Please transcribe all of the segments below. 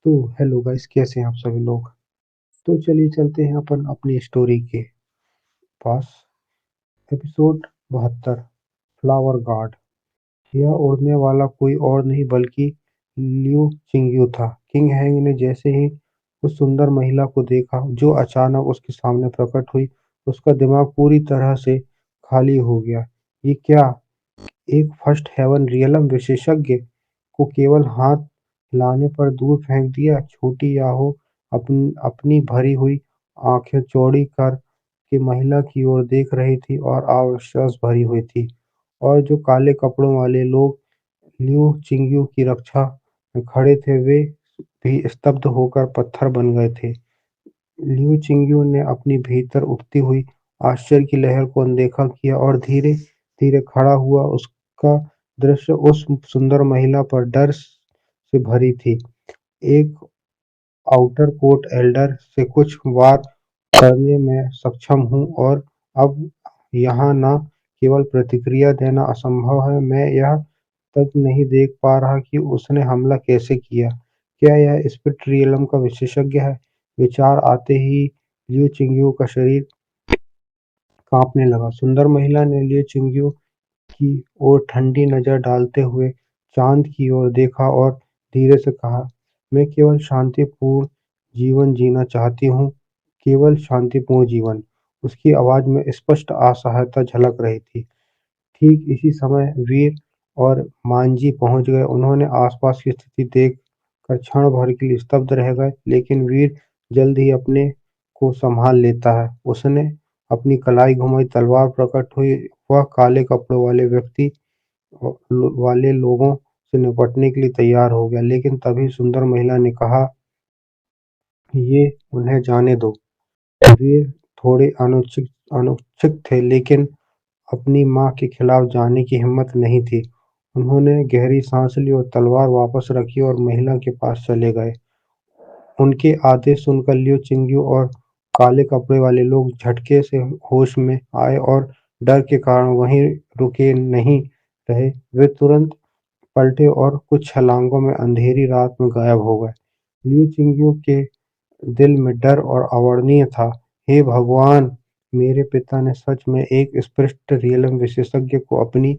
तो hello guys, कैसे हैं आप सभी लोग। तो चलिए चलते हैं अपन अपनी स्टोरी के पास। Episode 72, flower guard. यह उड़ने वाला कोई और नहीं बल्कि लियू चिंग्यू था। किंग हैंग ने जैसे ही उस सुंदर महिला को देखा जो अचानक उसके सामने प्रकट हुई, उसका दिमाग पूरी तरह से खाली हो गया। ये क्या, एक फर्स्ट हेवन रियलम विशेषज्ञ को केवल हाथ हिलाने पर दूर फेंक दिया। छोटी याहो अपनी भरी हुई आंखें चौड़ी कर के महिला की ओर देख रही थी और अविश्वास भरी हुई थी। और जो काले कपड़ों वाले लोग लियू चिंग्यू की रक्षा में खड़े थे, वे भी स्तब्ध होकर पत्थर बन गए थे। लियू चिंग्यू ने अपनी भीतर उठती हुई आश्चर्य की लहर को अनदेखा किया और धीरे धीरे खड़ा हुआ। उसका दृश्य उस सुंदर महिला पर डर से भरी थी। एक आउटर कोर्ट एल्डर से कुछ वार करने में सक्षम हूँ, और अब यहाँ न केवल प्रतिक्रिया देना असंभव है, मैं यह तक नहीं देख पा रहा कि उसने हमला कैसे किया। क्या यह स्पिट रियलम का विशेषज्ञ है? विचार आते ही लियू चिंग्यू का शरीर कांपने लगा। सुंदर महिला ने लियू चिंग्यू की ओर ठंडी नजर डालते हुए चांद की ओर देखा और धीरे से कहा, मैं केवल शांतिपूर्ण जीवन जीना चाहती हूँ, केवल शांतिपूर्ण जीवन। उसकी आवाज में स्पष्ट असहायता झलक रही थी। ठीक इसी समय वीर और मांझी पहुंच गए। उन्होंने आसपास की स्थिति देख कर क्षण भर के लिए स्तब्ध रह गए, लेकिन वीर जल्द ही अपने को संभाल लेता है। उसने अपनी कलाई घुमाई, तलवार प्रकट हुई। वह काले कपड़ों वाले व्यक्ति वाले लोगों से निपटने के लिए तैयार हो गया, लेकिन तभी सुंदर महिला ने कहा, ये उन्हें जाने दो। वीर थोड़े अनुत्सुक थे, लेकिन अपनी माँ के खिलाफ जाने की हिम्मत नहीं थी। उन्होंने गहरी सांस ली और तलवार वापस रखी और महिला के पास चले गए। उनके आदेश सुनकर लियू चिंग्यू और काले कपड़े वाले लोग झटके से होश में आए और डर के कारण वहीं रुके नहीं रहे। वे तुरंत पलटे और कुछ छलांगों में अंधेरी रात में गायब हो गए। लियू चिंग्यू के दिल में डर और अवर्णनीय था। हे भगवान! मेरे पिता ने सच में एक स्पष्ट रियलम विशेषज्ञ को अपनी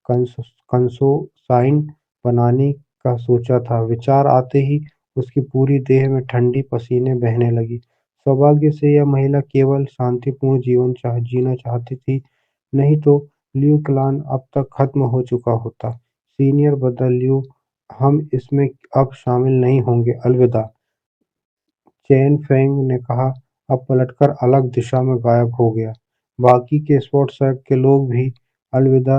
कंसोसाइन बनाने का सोचा था। विचार आते ही उसकी पूरी देह में ठंडी पसीने बहने लगी। सौभाग्य से यह महिला केवल शांतिपूर्ण जीवन जीना चाहती थी, नहीं तो लियू क्लान अब तक खत्म हो चुका होता। सीनियर बदर लियू, हम इसमें अब शामिल नहीं होंगे, अलविदा। चेन फेंग ने कहा, अब पलटकर अलग दिशा में गायब हो गया। बाकी के स्पॉट सैक के लोग भी अलविदा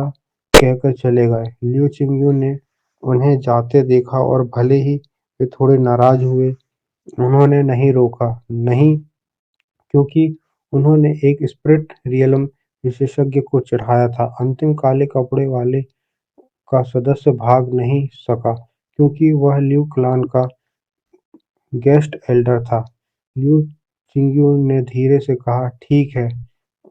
कहकर चले गए। लियू चिंगयू ने उन्हें जाते देखा और भले ही वे थोड़े नाराज हुए, उन्होंने नहीं रोका। नहीं, क्योंकि उन्होंने एक स्पिरिट रियलम विशेषज्ञ को चढ़ाया था। अंतिम काले कपड़े वाले का सदस्य भाग नहीं सका, क्योंकि वह लियू क्लान का गेस्ट एल्डर था। लियू चिंग्यू ने धीरे से कहा, ठीक है,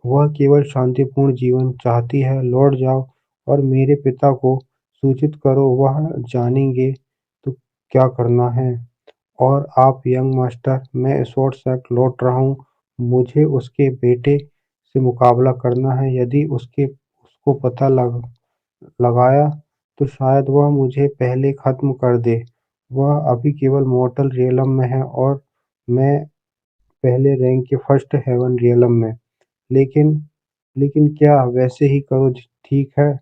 वह केवल शांतिपूर्ण जीवन चाहती है। लौट जाओ और मेरे पिता को सूचित करो, वह जानेंगे तो क्या करना है। और आप यंग मास्टर, मैं स्वॉर्ड सैक लौट रहा हूँ। मुझे उसके बेटे से मुकाबला करना है। यदि उसको पता लगाया तो शायद वह मुझे पहले खत्म कर दे। वह अभी केवल मॉर्टल रियलम में है और मैं पहले रैंक के फर्स्ट हेवन रियलम में। लेकिन लेकिन क्या, वैसे ही करो, ठीक है।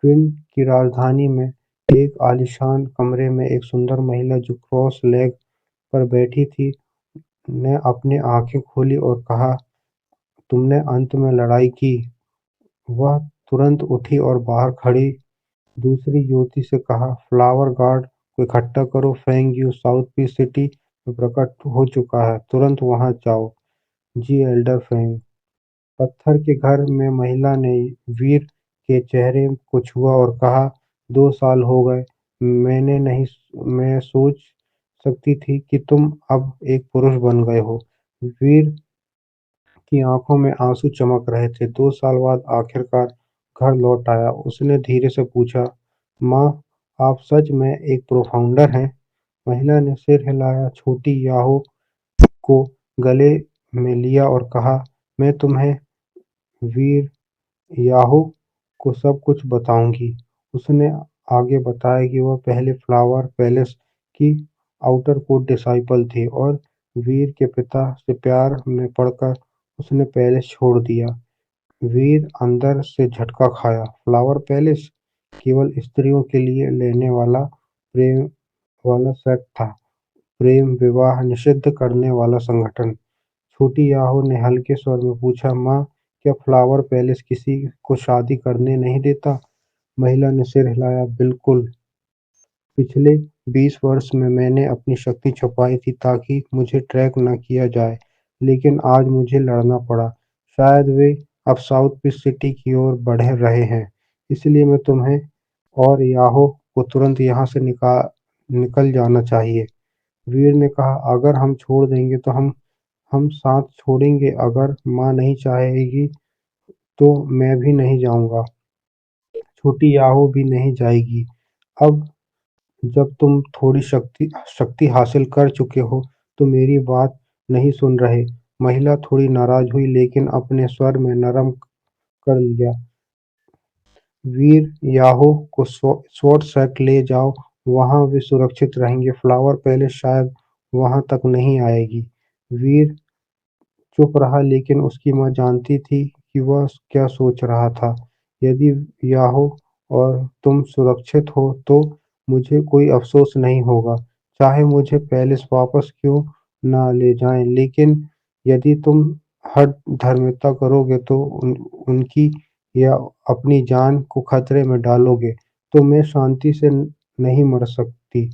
क्वीन की राजधानी में एक आलीशान कमरे में एक सुंदर महिला जो क्रॉस लेग पर बैठी थी ने अपनी आंखें खोली और कहा, तुमने अंत में लड़ाई की। वह तुरंत उठी और बाहर खड़ी दूसरी युवती से कहा, फ्लावर गार्ड को इकट्ठा करो। Feng Yu South Peace City में प्रकट हो चुका है, तुरंत वहां जाओ। जी एल्डर फेंग। पत्थर के घर में महिला ने वीर के चेहरे को छुआ और कहा, 2 साल हो गए। मैंने नहीं मैं सोच सकती थी कि तुम अब एक पुरुष बन गए हो। वीर की आंखों में आंसू चमक रहे थे। 2 साल बाद आखिरकार घर लौट आया। उसने धीरे से पूछा, माँ, आप सच में एक प्रोफाउंडर हैं? महिला ने सिर हिलाया, छोटी याहू को गले में लिया और कहा, मैं तुम्हें वीर याहू को सब कुछ बताऊंगी। उसने आगे बताया कि वह पहले फ्लावर पैलेस की आउटर कोर्ट डिसाइपल थी और वीर के पिता से प्यार में पड़कर उसने पैलेस छोड़ दिया। वीर अंदर से झटका खाया। फ्लावर पैलेस केवल स्त्रियों के लिए लेने वाला प्रेम वाला सेट था, प्रेम विवाह निषिद्ध करने वाला संगठन। छोटी याहू ने हल्के स्वर में पूछा, माँ, क्या फ्लावर पैलेस किसी को शादी करने नहीं देता? महिला ने सिर हिलाया, बिल्कुल। पिछले 20 वर्ष में मैंने अपनी शक्ति छुपाई थी ताकि मुझे ट्रैक न किया जाए, लेकिन आज मुझे लड़ना पड़ा। शायद वे अब साउथ पिच सिटी की ओर बढ़ रहे हैं, इसलिए मैं तुम्हें और याहो को तुरंत यहाँ से निकल जाना चाहिए। वीर ने कहा, अगर हम छोड़ देंगे तो हम साथ छोड़ेंगे, अगर माँ नहीं चाहेगी तो मैं भी नहीं जाऊंगा। छोटी याहो भी नहीं जाएगी। अब जब तुम थोड़ी शक्ति शक्ति हासिल कर चुके हो तो मेरी बात नहीं सुन रहे। महिला थोड़ी नाराज हुई लेकिन अपने स्वर में नरम कर लिया। वीर याहो को स्वॉर्ड सेट ले जाओ, वहां वे सुरक्षित रहेंगे। फ्लावर पैलेस शायद वहां तक नहीं आएगी। वीर चुप रहा लेकिन उसकी माँ जानती थी कि वह क्या सोच रहा था। यदि याहो और तुम सुरक्षित हो तो मुझे कोई अफसोस नहीं होगा, चाहे मुझे पैलेस वापस क्यों ना ले जाएं। लेकिन यदि तुम हठ धर्मिता करोगे तो उनकी या अपनी जान को खतरे में डालोगे तो मैं शांति से नहीं मर सकती।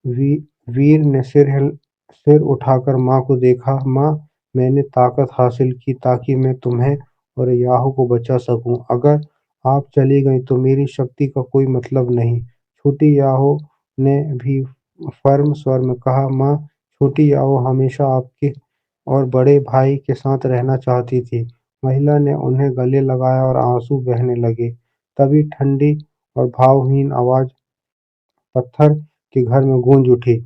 वी वीर ने सिर उठाकर माँ को देखा। माँ, मैंने ताकत हासिल की ताकि मैं तुम्हें और याहू को बचा सकूं। अगर आप चली गईं तो मेरी शक्ति का कोई मतलब नहीं। छोटी याहू ने भी फर्म स्वर में कहा, माँ, छोटी याहू हमेशा आपके और बड़े भाई के साथ रहना चाहती थी। महिला ने उन्हें गले लगाया और आंसू बहने लगे। तभी ठंडी और भावहीन आवाज पत्थर के घर में गूंज उठी।